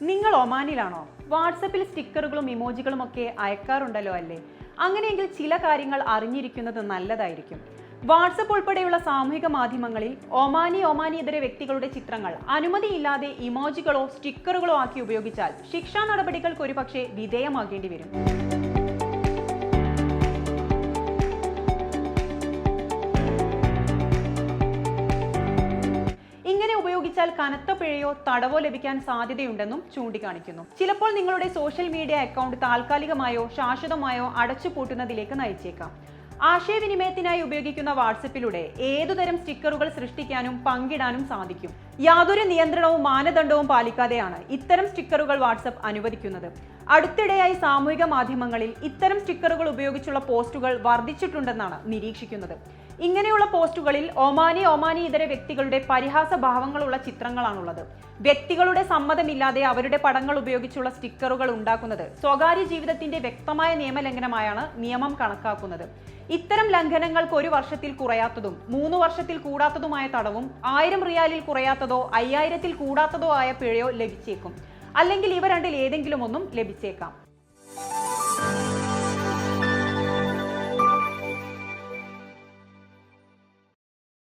നിങ്ങൾ ഒമാനിലാണോ? വാട്സപ്പിൽ സ്റ്റിക്കറുകളും ഇമോജികളും ഒക്കെ അയക്കാറുണ്ടല്ലോ അല്ലേ? അങ്ങനെയെങ്കിൽ ചില കാര്യങ്ങൾ അറിഞ്ഞിരിക്കുന്നത് നല്ലതായിരിക്കും. വാട്സപ്പ് ഉൾപ്പെടെയുള്ള സാമൂഹിക മാധ്യമങ്ങളിൽ ഒമാനിയതര വ്യക്തികളുടെ ചിത്രങ്ങൾ അനുമതിയില്ലാതെ ഇമോജികളോ സ്റ്റിക്കറുകളോ ആക്കി ഉപയോഗിച്ചാൽ ശിക്ഷാ നടപടികൾക്ക് ഒരുപക്ഷെ വിധേയമാകേണ്ടി വരും. ഉപയോഗിച്ചാൽ കനത്ത പിഴയോ തടവോ ലഭിക്കാൻ സാധ്യതയുണ്ടെന്നും ചൂണ്ടിക്കാണിക്കുന്നു. ചിലപ്പോൾ നിങ്ങളുടെ സോഷ്യൽ മീഡിയ അക്കൗണ്ട് താൽക്കാലികമായോ ശാശ്വതമായോ അടച്ചുപൂട്ടുന്നതിലേക്ക് നയിച്ചേക്കാം. ആശയവിനിമയത്തിനായി ഉപയോഗിക്കുന്ന വാട്സപ്പിലൂടെ ഏതുതരം സ്റ്റിക്കറുകൾ സൃഷ്ടിക്കാനും പങ്കിടാനും സാധിക്കും. യാതൊരു നിയന്ത്രണവും മാനദണ്ഡവും പാലിക്കാതെയാണ് ഇത്തരം സ്റ്റിക്കറുകൾ വാട്സപ്പ് അനുവദിക്കുന്നത്. അടുത്തിടെയായി സാമൂഹിക മാധ്യമങ്ങളിൽ ഇത്തരം സ്റ്റിക്കറുകൾ ഉപയോഗിച്ചുള്ള പോസ്റ്റുകൾ വർദ്ധിച്ചിട്ടുണ്ടെന്നാണ് നിരീക്ഷിക്കുന്നത്. ഇങ്ങനെയുള്ള പോസ്റ്റുകളിൽ ഒമാനിയതര വ്യക്തികളുടെ പരിഹാസ ഭാവങ്ങളുള്ള ചിത്രങ്ങളാണുള്ളത്. വ്യക്തികളുടെ സമ്മതമില്ലാതെ അവരുടെ പടങ്ങൾ ഉപയോഗിച്ചുള്ള സ്റ്റിക്കറുകൾ ഉണ്ടാക്കുന്നത് സ്വകാര്യ ജീവിതത്തിന്റെ വ്യക്തമായ നിയമലംഘനമായാണ് നിയമം കണക്കാക്കുന്നത്. ഇത്തരം ലംഘനങ്ങൾക്ക് 1 വർഷത്തിൽ കുറയാത്തതും 3 വർഷത്തിൽ കൂടാത്തതുമായ തടവും 1000 റിയാലിൽ കുറയാത്തതോ 5000-ൽ കൂടാത്തതോ ആയ പിഴയോ ലഭിച്ചേക്കും. അല്ലെങ്കിൽ ഇവ രണ്ടിൽ ഏതെങ്കിലും ഒന്നും ലഭിച്ചേക്കാം.